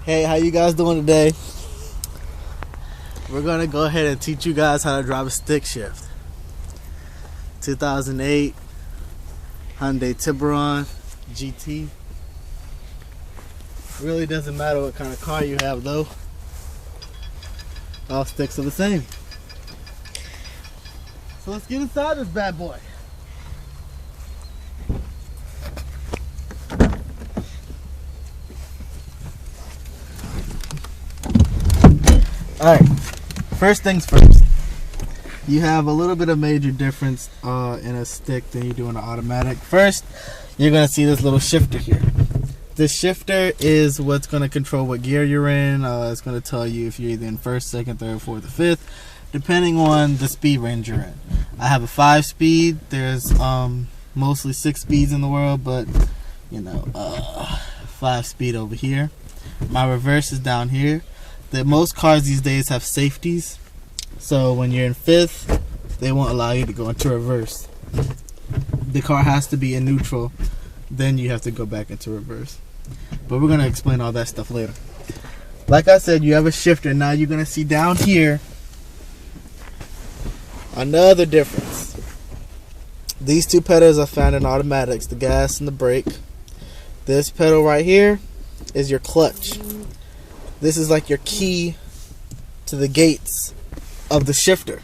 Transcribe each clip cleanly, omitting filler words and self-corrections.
Hey, how you guys doing today? We're gonna go ahead and teach you guys how to drive a stick shift. 2008 Hyundai Tiburon GT. Really doesn't matter what kind of car you have though. All sticks are the same. So let's get inside this bad boy. Alright, first things first. You have a little bit of major difference in a stick than you do in an automatic. First, you're going to see this little shifter here. This shifter is what's going to control what gear you're in. It's going to tell you if you're either in first, second, third, fourth, or fifth, depending on the speed range you're in. I have a 5-speed. There's mostly 6 speeds in the world, but 5-speed over here. My reverse is down here. Most cars these days have safeties, so when you're in fifth, they won't allow you to go into reverse. The car has to be in neutral, then you have to go back into reverse. But we're going to explain all that stuff later. Like I said, you have a shifter. Now you're going to see down here another difference. These two pedals are found in automatics, the gas and the brake. This pedal right here is your clutch. This is like your key to the gates of the shifter.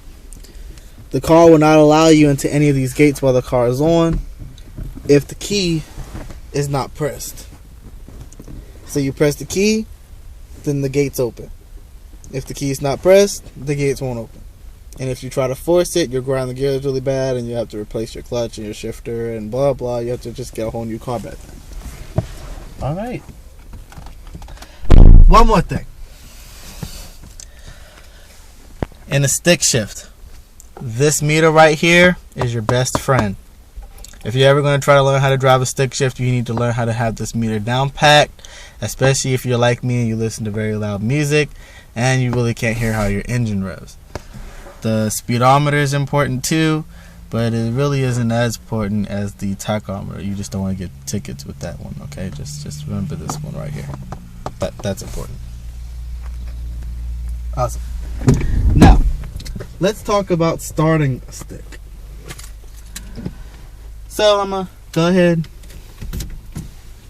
The car will not allow you into any of these gates while the car is on if the key is not pressed. So you press the key, then the gates open. If the key is not pressed, the gates won't open. And if you try to force it, you'll grind the gears really bad and you have to replace your clutch and your shifter and blah blah. You have to just get a whole new car back then. Alright. One more thing. In a stick shift, this meter right here is your best friend. If you're ever going to try to learn how to drive a stick shift, you need to learn how to have this meter down packed, especially if you're like me and you listen to very loud music and you really can't hear how your engine revs. The speedometer is important too, but it really isn't as important as the tachometer. You just don't want to get tickets with that one, okay? Just remember this one right here. That's important. Awesome. Now, let's talk about starting a stick. So I'm gonna go ahead.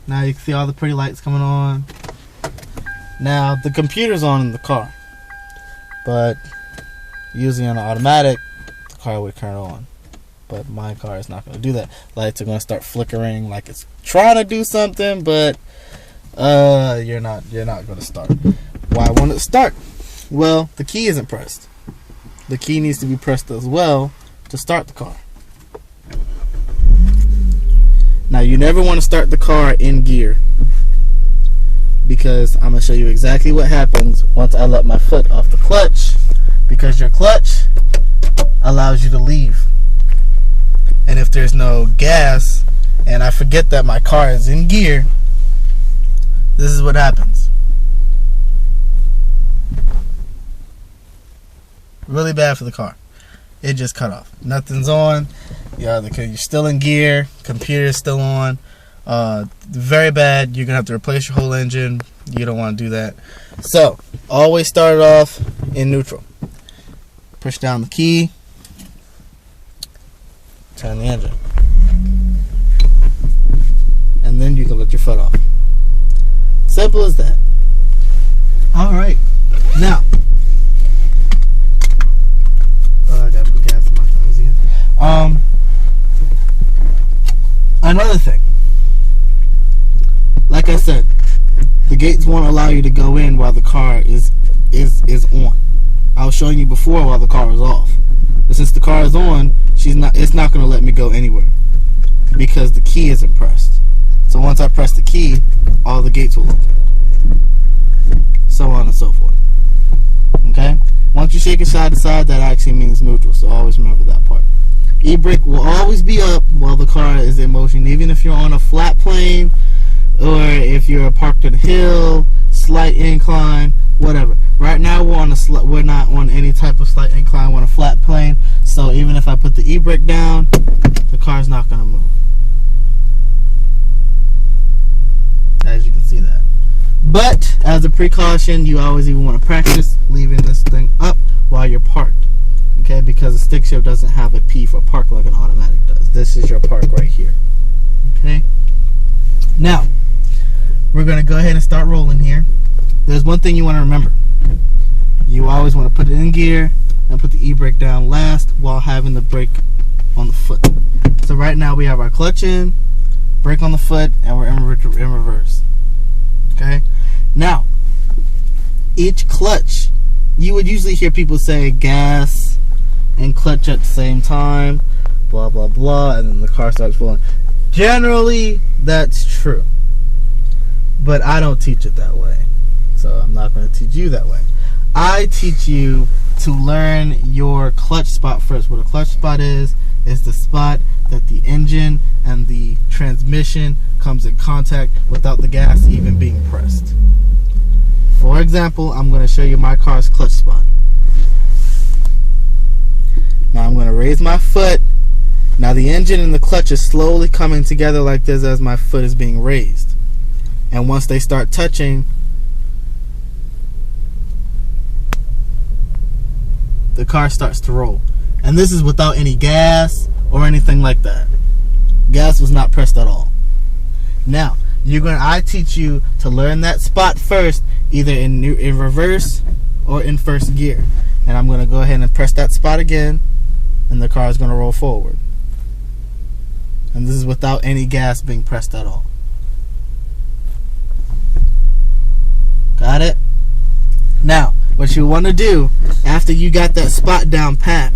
Now you can see all the pretty lights coming on. Now the computer's on in the car, but using an automatic, the car would turn on. But my car is not going to do that. Lights are going to start flickering like it's trying to do something, but you're not going to start. Why won't it start? Well, the key isn't pressed. The key needs to be pressed as well to start the car. Now you never want to start the car in gear, because I'm going to show you exactly what happens once I let my foot off the clutch, because your clutch allows you to leave. And if there's no gas and I forget that my car is in gear, this is what happens. Really bad for the car. It just cut off. Nothing's on. You're still in gear. Computer's still on. Very bad. You're going to have to replace your whole engine. You don't want to do that. So, always start it off in neutral. Push down the key. Turn the engine. And then you can let your foot off. Simple as that. Alright. Now. I gotta put gas in my tires again. Another thing. Like I said, the gates won't allow you to go in while the car is on. I was showing you before while the car was off. But since the car is on, it's not going to let me go anywhere because the key isn't pressed. So once I press the key, all the gates will open. So on and so forth. Okay? Once you shake it side to side, that actually means neutral. So always remember that part. E-brake will always be up while the car is in motion, even if you're on a flat plane or if you're parked at a hill, slight incline, whatever. Right now we're not on any type of slight incline. We're on a flat plane. So even if I put the e-brake down, the car's not going to move. As you can see that. But As a precaution, you always even want to practice leaving this thing up while you're parked. Okay, because the stick shift doesn't have a P for park like an automatic does. This is your park right here. Okay. Now, we're going to go ahead and start rolling here. There's one thing you want to remember. You always want to put it in gear and put the e-brake down last while having the brake on the foot. So right now we have our clutch in, brake on the foot, and we're in reverse. Okay. Now, each clutch, you would usually hear people say gas and clutch at the same time, blah, blah, blah, and then the car starts rolling. Generally, that's true. But I don't teach it that way. So I'm not going to teach you that way. I teach you to learn your clutch spot first. What a clutch spot is the spot that the engine and the transmission comes in contact without the gas even being pressed. For example, I'm going to show you my car's clutch spot. Now I'm going to raise my foot. Now the engine and the clutch is slowly coming together like this as my foot is being raised. And once they start touching, the car starts to roll. And this is without any gas or anything like that. Gas was not pressed at all. Now, I teach you to learn that spot first, either in reverse or in first gear. And I'm going to go ahead and press that spot again, and the car is going to roll forward. And this is without any gas being pressed at all. Got it? Now, what you want to do, after you got that spot down packed,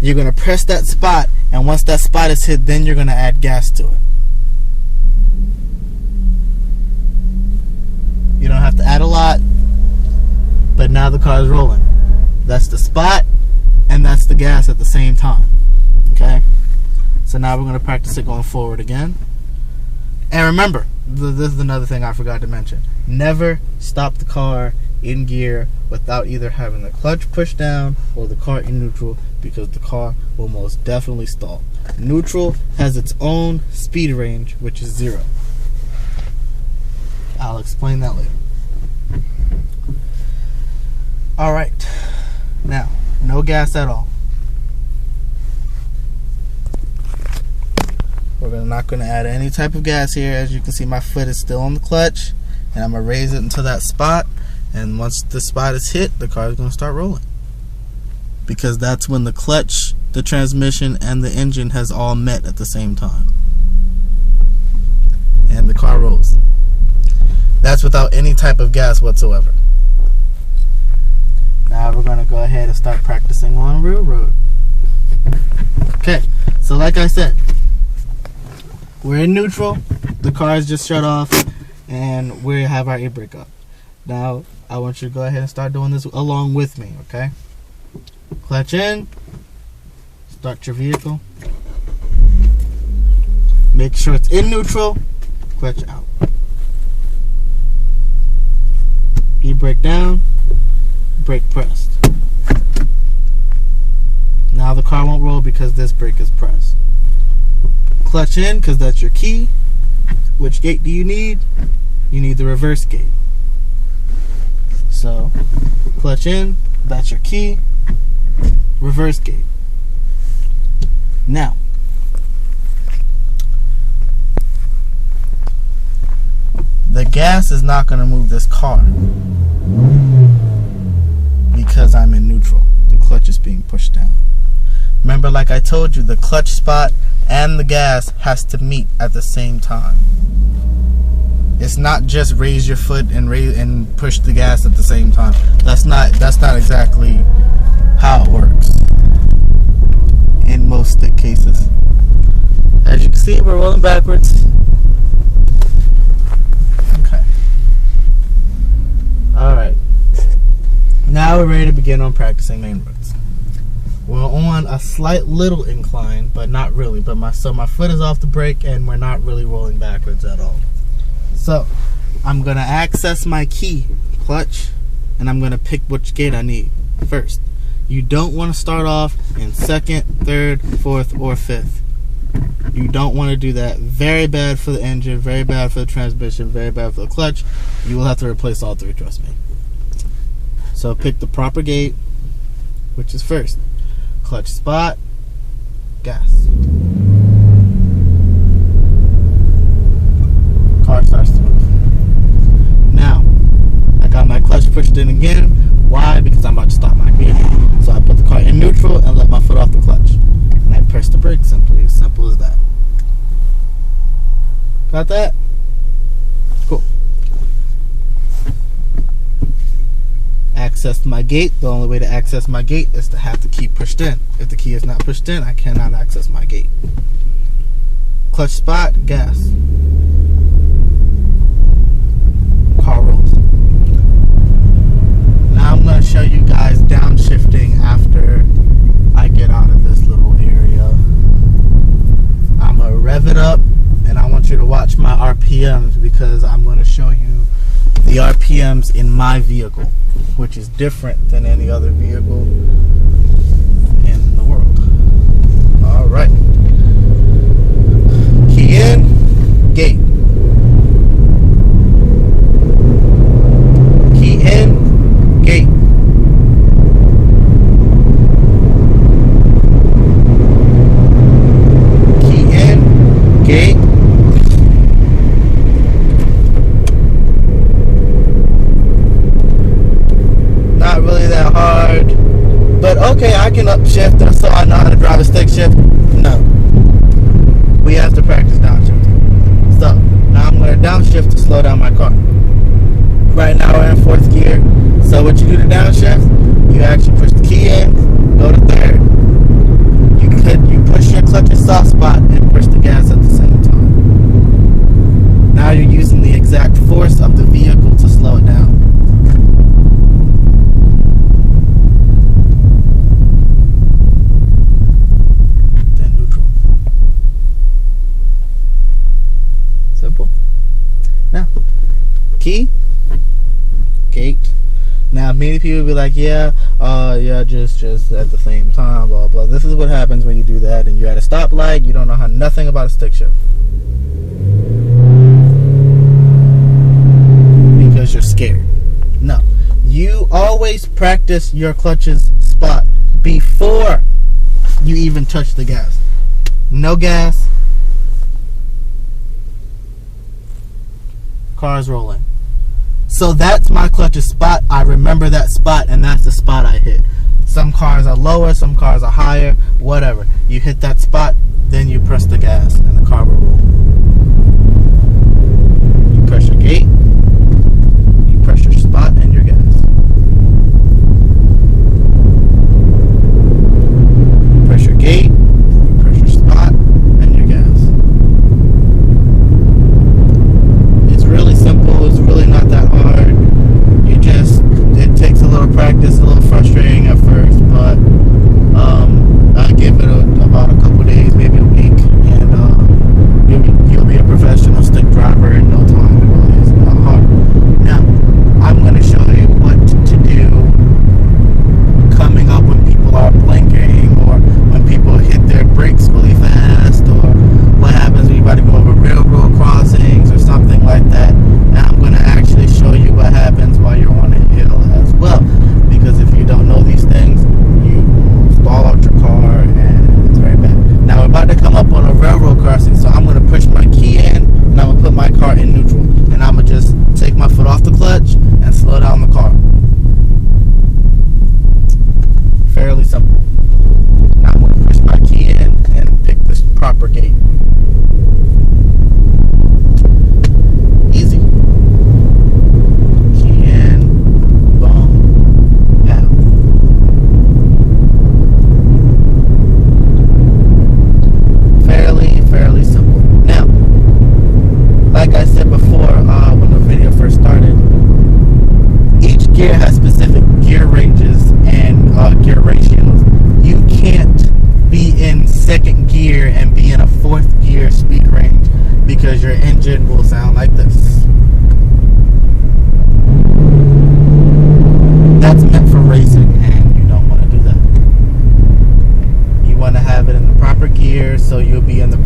you're going to press that spot, and once that spot is hit, then you're going to add gas to it. You don't have to add a lot, but now the car is rolling. That's the spot, and that's the gas at the same time. Okay? So now we're going to practice it going forward again. And remember, this is another thing I forgot to mention. Never stop the car in gear without either having the clutch pushed down or the car in neutral, because the car will most definitely stall. Neutral has its own speed range, which is 0. I'll explain that later. Alright, now, no gas at all. We're not going to add any type of gas here. As you can see, my foot is still on the clutch, and I'm going to raise it into that spot, and once the spot is hit, the car is going to start rolling. Because that's when the clutch, the transmission, and the engine has all met at the same time. And the car rolls. That's without any type of gas whatsoever. Now we're going to go ahead and start practicing on real road. Okay, so like I said, we're in neutral, the car is just shut off, and we have our e-brake up. Now, I want you to go ahead and start doing this along with me, okay? Clutch in, start your vehicle. Make sure it's in neutral, clutch out. E-brake down, brake pressed. Now the car won't roll because this brake is pressed. Clutch in, because that's your key. Which gate do you need? You need the reverse gate. So, clutch in, that's your key. Reverse gate. Now, the gas is not going to move this car because I'm in neutral. The clutch is being pushed down. Remember, like I told you, the clutch spot and the gas has to meet at the same time. It's not just raise your foot and push the gas at the same time. That's not exactly how it works in most stick cases. As you can see, we're rolling backwards. Okay. Alright. Now we're ready to begin on practicing main roads. We're on a slight little incline, but not really. So my foot is off the brake and we're not really rolling backwards at all. So I'm going to access my key, clutch, and I'm going to pick which gate I need first. You don't want to start off in second, third, fourth, or fifth. You don't want to do that. Very bad for the engine, very bad for the transmission, very bad for the clutch. You will have to replace all three, trust me. So pick the proper gate, which is first. Clutch spot, gas. Car starts to move. Now, I got my clutch pushed in again. Why? Because I'm about to start my vehicle. So I put the car in neutral and let my foot off the clutch. And I press the brake, simply as simple as that. Got that? Cool. Access my gate. The only way to access my gate is to have the key pushed in. If the key is not pushed in, I cannot access my gate. Clutch spot, gas. Car rolls. Now I'm going to show you guys downshifting after I get out of this little area. I'm going to rev it up, and I want you to watch my RPMs because I'm going to show you the RPMs in my vehicle, which is different than any other vehicle in the world. All right. Key in, gate. Key in, gate. Key in, gate. Not really that hard, but okay, I can upshift so I know how to drive a stick shift. No, we have to practice downshifting. So now I'm going to downshift to slow down my car. Right now we're in 4th gear. So what you do to downshift, you actually push the key in, go to 3rd. You push your clutch in soft spot and push the gas at the same time. Now you're using the exact force of the vehicle to slow it down. Then neutral. Simple. Now, key, gate. Now, many people be like, yeah, just at the same time, blah, blah. This is what happens when you do that and you're at a stoplight, you don't know nothing about a stick shift. Because you're scared. No. You always practice your clutch's spot before you even touch the gas. No gas. Car's rolling. So that's my clutch's spot. I remember that spot, and that's the spot I hit. Some cars are lower, some cars are higher, whatever. You hit that spot, then you press the gas, and the car will roll. You press your gate, you press your spot, and your gas. You press your gate, you press your spot, and your gas. It's really simple. It's really not that hard. It takes a little practice, a little frustrating at first, but I give it about a couple days, maybe a week, and you'll be a professional stick driver in no time. It really is not hard. Now, I'm going to show you what to do coming up when people are blinking, or when people hit their brakes really fast, or what happens when you're about to go over railroad crossings or something like that. Now I'm going to actually show you what happens while you're on a hill as well, because if you don't know these things, you will stall out your car and it's very bad. Now we're about to come up on a railroad crossing, so I'm going to push my key in and I'm going to put my car in neutral, and I'm going to just take my foot off the clutch and slow down the car. Fairly simple. Now I'm going to push my key in and pick the proper gate. Easy. Key in, boom, out. Fairly simple. Now, like I said before, when the video first started, each gear has specific gear ranges and gear ratios. You can't be in 2nd gear and be in a 4th gear speed range, because your engine will sound like this. That's meant for racing, and you don't want to do that. You want to have it in the proper gear, so you'll be in the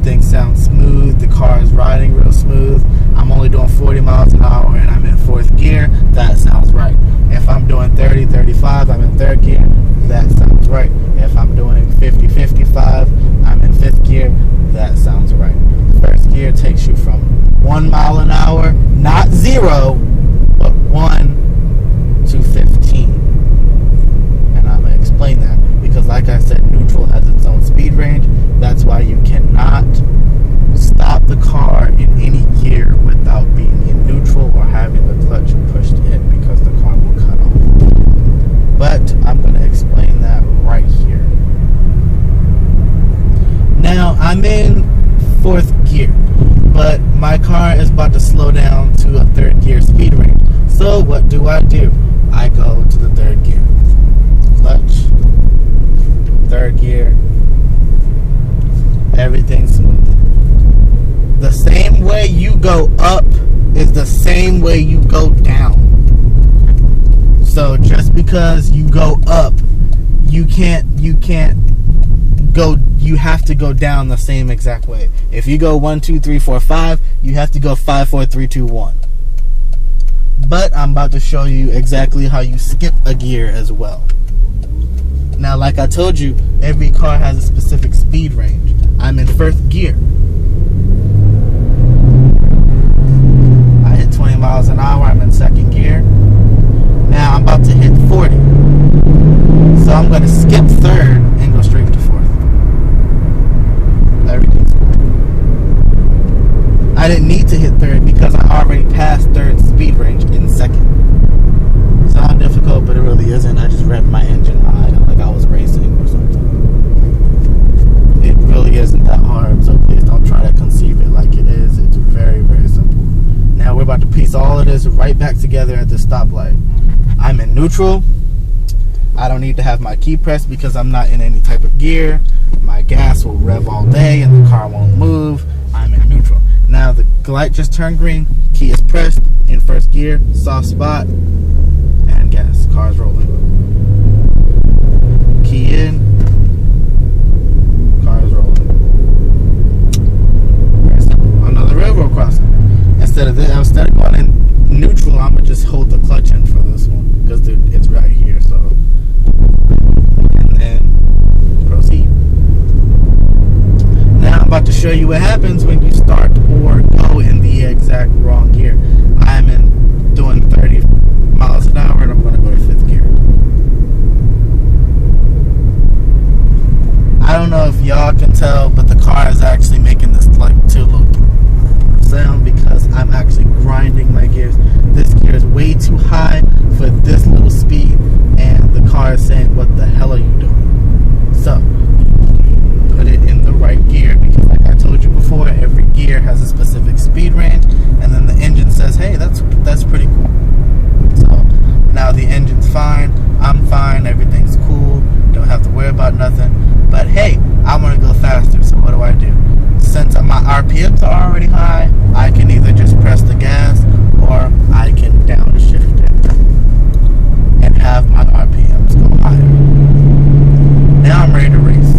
everything sounds smooth. The car is riding real smooth. I'm only doing 40 miles an hour and I'm in 4th gear. That sounds right. If I'm doing 30, 35, I'm in 3rd gear. That sounds right. If I'm doing 50, 55, I'm in 5th gear. That sounds right. 1st gear takes you from 1 mile an hour, not 0, but 1 to 15. And I'm going to explain that because, like I said, neutral has its own speed range. That's why you cannot stop the car in any gear without being in neutral or having the clutch pushed in, because the car will cut off. But I'm going to explain that right here. Now, I'm in 4th gear, but my car is about to slow down to a 3rd gear speed range. So what do? I go to the 3rd gear. Clutch, 3rd gear, everything's smooth. The same way you go up is the same way you go down. So just because you go up, you can't go, you have to go down the same exact way. If you go 1, 2, 3, 4, 5, you have to go 5, 4, 3, 2, 1. But I'm about to show you exactly how you skip a gear as well. Now, like I told you, every car has a specific speed range. I'm in 1st gear. I hit 20 miles an hour. I'm in 2nd gear. Now I'm about to hit 40. So I'm going to skip 3rd and go straight to 4th. Everything's cool. I didn't need to hit 3rd because I already passed 3rd speed range in 2nd. Sounds difficult, but it really isn't. I just revved my engine high, like I was racing or something. It really isn't that hard, so please don't try to conceive it like it is. It's very, very simple. Now we're about to piece all of this right back together at this stoplight. I'm in neutral. I don't need to have my key pressed because I'm not in any type of gear. My gas will rev all day and the car won't move. I'm in neutral. Now the light just turned green. Key is pressed in 1st gear. Soft spot. And gas. Car's rolling. Key in. Car's rolling. Very simple. Another railroad crossing. Instead of going in neutral, I'm gonna just hold the clutch in for this one because it's right here. So, and then proceed. Now I'm about to show you what happens when you start or go in the exact wrong gear. I'm doing 30 miles an hour and I'm going to go to 5th gear. I don't know if y'all can tell, but the car is actually making this like little sound because I'm actually grinding my gears. This gear is way too high for this little speed, and the car is saying, "What the hell are you doing?" So put it in the right gear because, like I told you before, every gear has a specific speed range, and then the engine says, "Hey, that's pretty cool." So now the engine's fine, I'm fine, everything's cool, don't have to worry about nothing. But hey, I want to go faster, so what do? Since my RPMs are already high, I can either just press the gas or I can downshift it and have my RPMs go higher. Now I'm ready to race.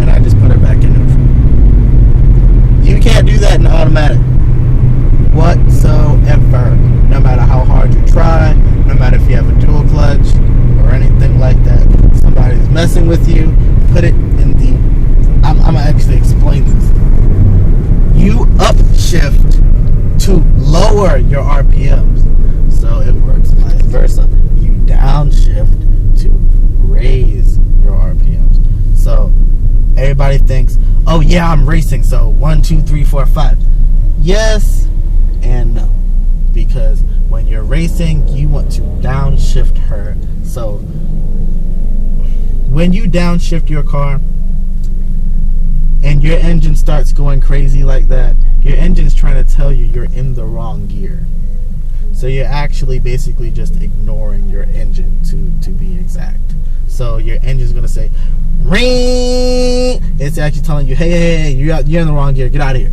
And I just put it back in neutral. You can't do that in automatic whatsoever. No matter how hard you try, no matter if you have a dual clutch or anything like that. Somebody's messing with you, put it in the... I'm going to actually explain this. You upshift to lower your RPMs. So it works vice versa. You downshift to raise your RPMs. So everybody thinks, oh yeah, I'm racing, so 1, 2, 3, 4, 5. Yes and no. Because when you're racing, you want to downshift her. So when you downshift your car and your engine starts going crazy like that, your engine's trying to tell you you're in the wrong gear. So you're actually basically just ignoring your engine to be exact. So your engine's going to say, ring. It's actually telling you, hey, you're in the wrong gear. Get out of here.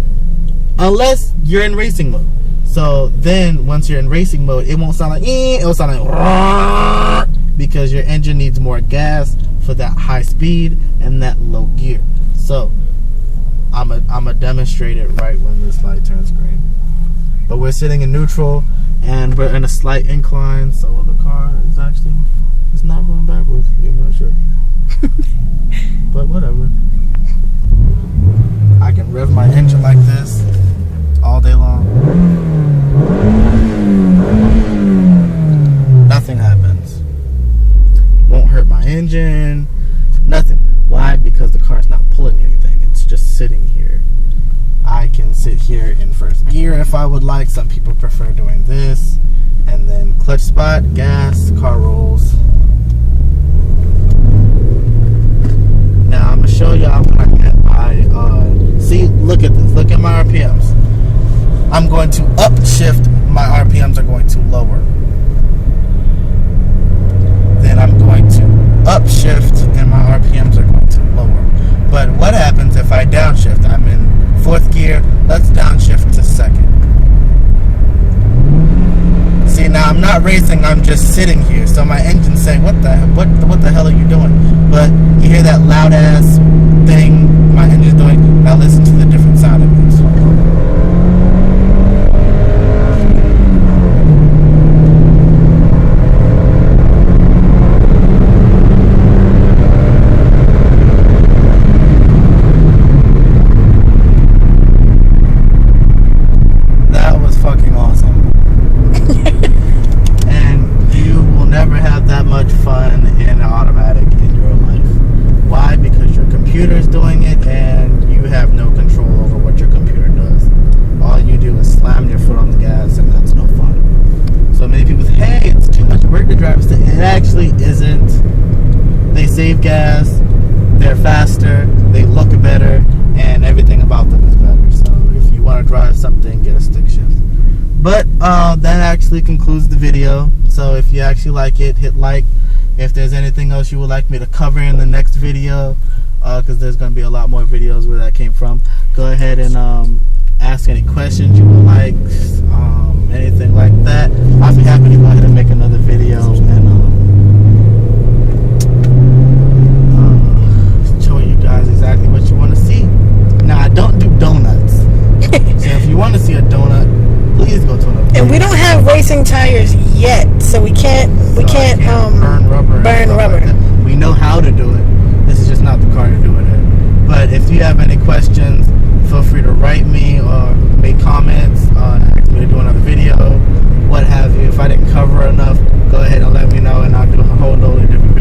Unless you're in racing mode. So then once you're in racing mode, it won't sound like it will sound like because your engine needs more gas for that high speed and that low gear. So I'm a demonstrate it right when this light turns green. But we're sitting in neutral and we're in a slight incline, so the car is actually, it's not going backwards. I'm not sure. But whatever. I can rev my engine like this all day long. Nothing happens. Won't hurt my engine. Nothing. Why? Because the car's not pulling anything. It's just sitting here. I can sit here in first gear if I would like. Some people prefer doing this. And then clutch spot, gas, car rolls. Now I'm gonna show y'all when I get my see, look at this. Look at my RPMs. I'm going to upshift. My RPMs are going to lower. Then I'm going to upshift and my RPMs are going to lower. But what happens if I downshift? I'm in fourth gear. Let's downshift to second. See, now I'm not racing, I'm just sitting here. So my engine's saying, what the hell are you doing? But you hear that loud ass thing my engine's doing. Now listen to the different sound it makes. That was fucking awesome. And you will never have that much fun in an automatic in your life. Why? Because your computer is doing it and you have no control over what your computer does. All you do is slam your foot on the gas and that's no fun. So many people say, hey, it's too much work to drive. It actually isn't. They save gas, they're faster, they look better, and everything about them is better. So if you want to drive something, get a stick shift. But that actually concludes the video. So if you actually like it, hit like. If there's anything else you would like me to cover in the next video, because there's going to be a lot more videos where that came from, go ahead and ask any questions you would like, anything like that. I'll be happy to go ahead and make another video and show you guys exactly what you want to see. Now, I don't do donuts. So if you want to see a donut, please go to another. And we don't have racing tires yet, so we can't burn rubber. Like we know how to do it. This is just not the car to do it in. But if you have any questions, feel free to write me or make comments. Ask me to do another video, what have you. If I didn't cover enough, go ahead and let me know, and I'll do a whole totally different